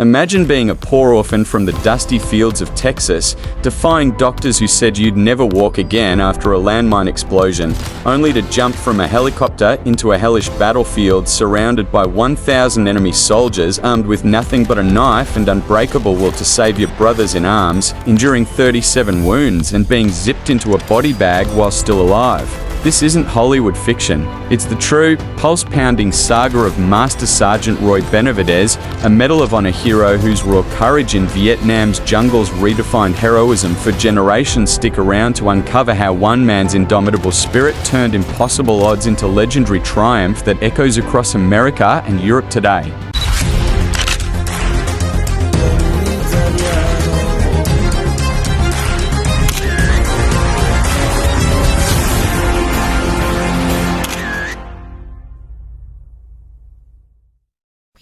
Imagine being a poor orphan from the dusty fields of Texas, defying doctors who said you'd never walk again after a landmine explosion, only to jump from a helicopter into a hellish battlefield surrounded by 1,000 enemy soldiers armed with nothing but a knife and unbreakable will to save your brothers in arms, enduring 37 wounds and being zipped into a body bag while still alive. This isn't Hollywood fiction. It's the true, pulse-pounding saga of Master Sergeant Roy Benavidez, a Medal of Honor hero whose raw courage in Vietnam's jungles redefined heroism for generations. Stick around to uncover how one man's indomitable spirit turned impossible odds into legendary triumph that echoes across America and Europe today.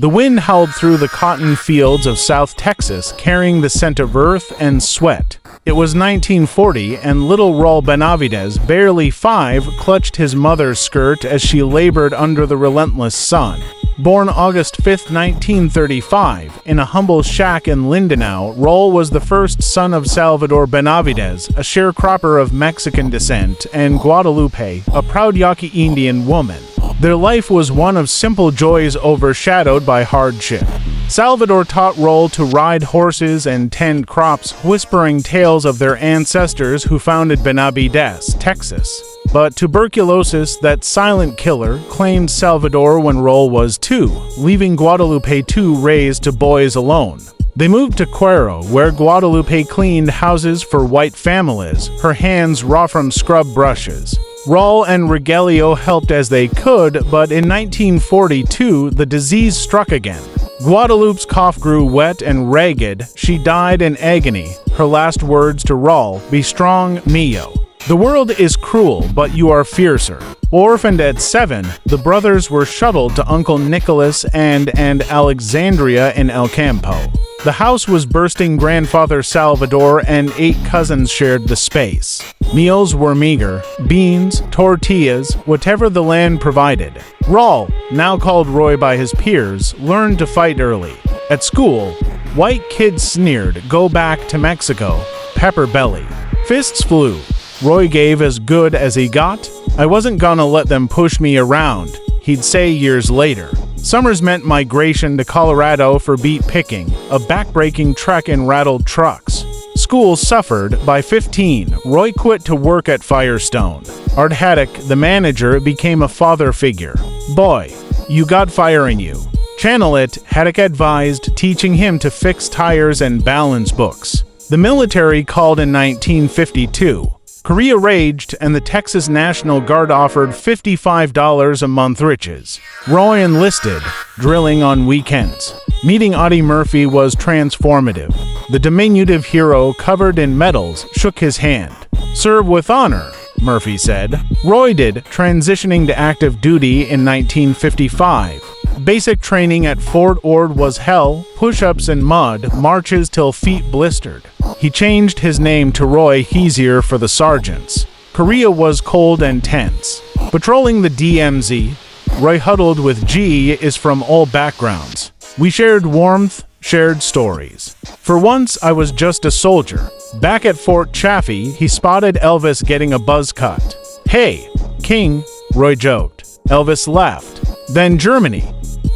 The wind howled through the cotton fields of South Texas, carrying the scent of earth and sweat. It was 1940, and little Roy Benavidez, barely 5, clutched his mother's skirt as she labored under the relentless sun. Born August 5, 1935, in a humble shack in Lindenau, Roy was the first son of Salvador Benavidez, a sharecropper of Mexican descent, and Guadalupe, a proud Yaqui Indian woman. Their life was one of simple joys overshadowed by hardship. Salvador taught Roy to ride horses and tend crops, whispering tales of their ancestors who founded Benavidez, Texas. But tuberculosis, that silent killer, claimed Salvador when Roy was 2, leaving Guadalupe to raise two boys alone. They moved to Cuero, where Guadalupe cleaned houses for white families, her hands raw from scrub brushes. Roy and Rogelio helped as they could, but in 1942, the disease struck again. Guadalupe's cough grew wet and ragged. She died in agony. Her last words to Roy, "Be strong, mio. The world is cruel, but you are fiercer." Orphaned at 7, the brothers were shuttled to Uncle Nicholas and Alexandria in El Campo. The house was bursting. Grandfather Salvador and 8 cousins shared the space. Meals were meager: beans, tortillas, whatever the land provided. Roy, now called Roy by his peers, learned to fight early. At school, white kids sneered, "Go back to Mexico, pepper belly." Fists flew. Roy gave as good as he got. "I wasn't gonna let them push me around," he'd say years later. Summers meant migration to Colorado for beet picking, a back-breaking trek in rattled trucks. School suffered. By 15, Roy quit to work at Firestone. Art Haddock, the manager, became a father figure. "Boy, you got fire in you. Channel it," Haddock advised, teaching him to fix tires and balance books. The military called in 1952. Korea raged, and the Texas National Guard offered $55 a month riches. Roy enlisted, drilling on weekends. Meeting Audie Murphy was transformative. The diminutive hero, covered in medals, shook his hand. "Serve with honor," Murphy said. Roy did, transitioning to active duty in 1955. Basic training at Fort Ord was hell: push-ups in mud, marches till feet blistered. He changed his name to Roy Heezier for the sergeants. Korea was cold and tense. Patrolling the DMZ, Roy huddled with G is from all backgrounds. We shared warmth, shared stories. "For once, I was just a soldier." Back at Fort Chaffee, he spotted Elvis getting a buzz cut. "Hey, King," Roy joked. Elvis laughed. Then Germany.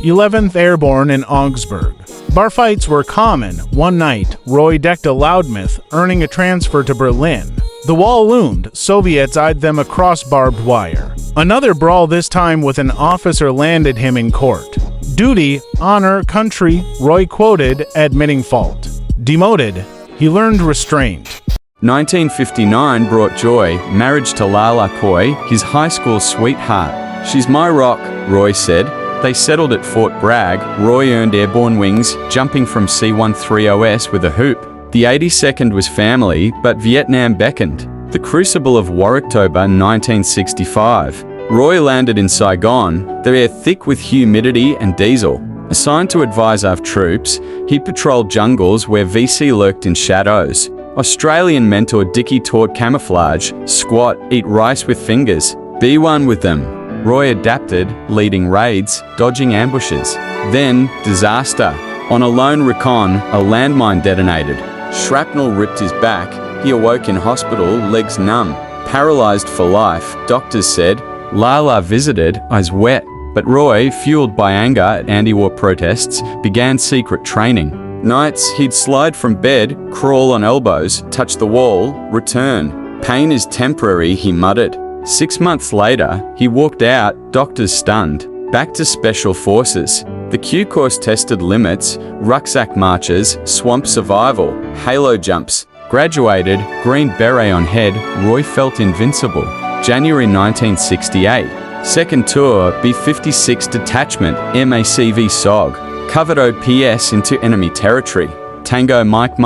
11th Airborne in Augsburg. Bar fights were common. One night, Roy decked a loudmouth, earning a transfer to Berlin. The wall loomed. Soviets eyed them across barbed wire. Another brawl, this time with an officer, landed him in court. "Duty, honor, country," Roy quoted, admitting fault. Demoted, he learned restraint. 1959 brought joy: marriage to Lala Coy, his high school sweetheart. "She's my rock," Roy said. They settled at Fort Bragg. Roy earned airborne wings, jumping from C-130S with a hoop. The 82nd was family, but Vietnam beckoned. The crucible of Waroctober 1965. Roy landed in Saigon, the air thick with humidity and diesel. Assigned to advise AF troops, he patrolled jungles where VC lurked in shadows. Australian mentor Dickie taught camouflage: squat, eat rice with fingers, be one with them. Roy adapted, leading raids, dodging ambushes. Then, disaster. On a lone recon, a landmine detonated. Shrapnel ripped his back. He awoke in hospital, legs numb. Paralyzed for life, doctors said. Lala visited, eyes wet. But Roy, fueled by anger at anti-war protests, began secret training. Nights, he'd slide from bed, crawl on elbows, touch the wall, return. Pain is temporary, he muttered. 6 months later, he walked out, doctors stunned. Back to Special Forces. The Q course tested limits, rucksack marches, swamp survival, halo jumps. Graduated, Green Beret on head, Roy felt invincible. January 1968. Second tour, B-56 Detachment, MACV SOG. Covered OPS into enemy territory. Tango Mike,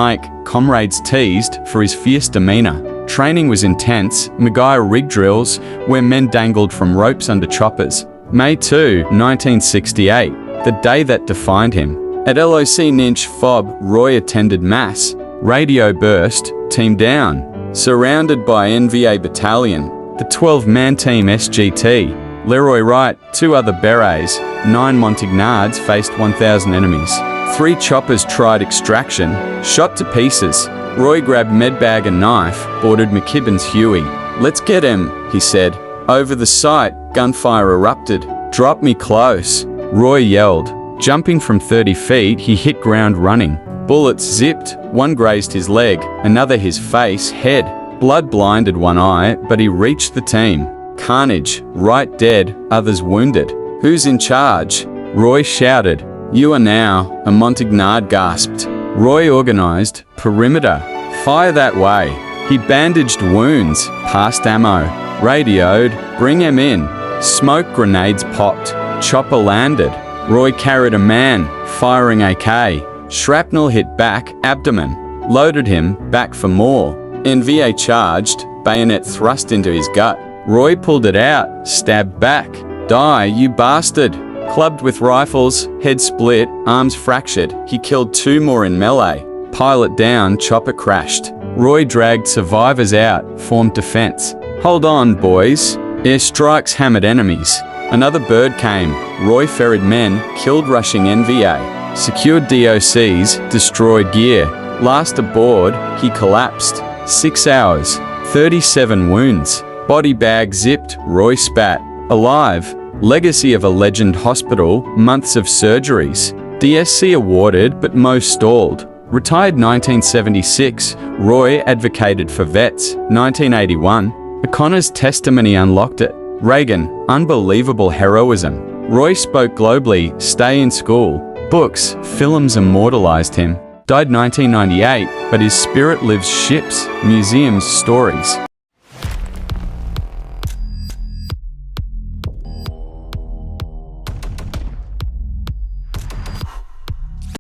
comrades teased for his fierce demeanor. Training was intense, Maguire rig drills, where men dangled from ropes under choppers. May 2, 1968, the day that defined him. At LOC Ninch FOB, Roy attended mass. Radio burst, team down. Surrounded by NVA battalion. The 12-man team SGT. Leroy Wright, 2 other berets, 9 Montagnards faced 1,000 enemies. 3 choppers tried extraction, shot to pieces. Roy grabbed medbag and knife, boarded McKibben's Huey. "Let's get him," he said. Over the sight, gunfire erupted. "Drop me close," Roy yelled. Jumping from 30 feet, he hit ground running. Bullets zipped, one grazed his leg, another his face, head. Blood blinded one eye, but he reached the team. Carnage, Wright dead, others wounded. "Who's in charge?" Roy shouted. "You are now," a Montagnard gasped. Roy organized, perimeter, fire that way. He bandaged wounds, passed ammo, radioed, bring him in. Smoke grenades popped, chopper landed. Roy carried a man, firing AK. Shrapnel hit back, abdomen. Loaded him, back for more. NVA charged, bayonet thrust into his gut. Roy pulled it out, stabbed back. "Die, you bastard!" Clubbed with rifles, head split, arms fractured. He killed 2 more in melee. Pilot down, chopper crashed. Roy dragged survivors out, formed defense. "Hold on, boys." Airstrikes hammered enemies. Another bird came. Roy ferried men, killed rushing NVA. Secured DOCs, destroyed gear. Last aboard, he collapsed. 6 hours, 37 wounds. Body bag zipped, Roy spat. Alive. Legacy of a legend hospital, months of surgeries. DSC awarded, but most stalled. Retired 1976, Roy advocated for vets. 1981, O'Connor's testimony unlocked it. Reagan, unbelievable heroism. Roy spoke globally, stay in school. Books, films immortalized him. Died 1998, but his spirit lives ships, museums, stories.